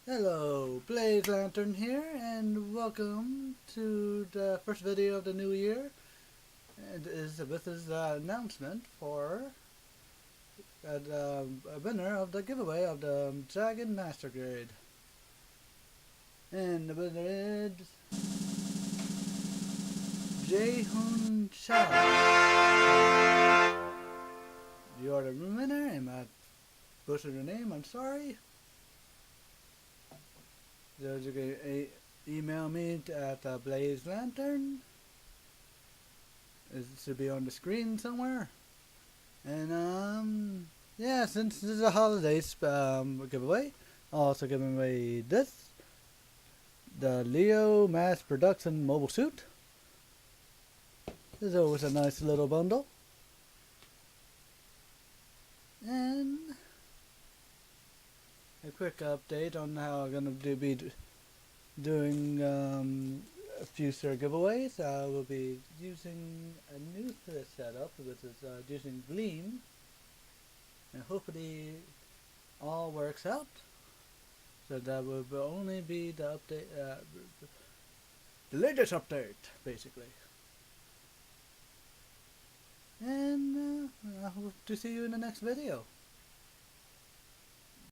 Hello, Blaze Lantern here, and welcome to the first video of the new year. And this is the announcement for the winner of the giveaway of the Dragon Master Grade. And the winner is Jae-hoon Cha. You are the winner, and I butchered your name, I'm sorry. So you can email me at Blaze Lantern. It should be on the screen somewhere. And yeah, since this is a holidays giveaway, I'll also giving away this, the Leo Mass Production Mobile Suit. This is always a nice little bundle. And a quick update on how I'm going to be doing future giveaways. I will be using a new setup, which is using Gleam, and hopefully all works out. So that will only be the update, the latest update, basically. And I hope to see you in the next video.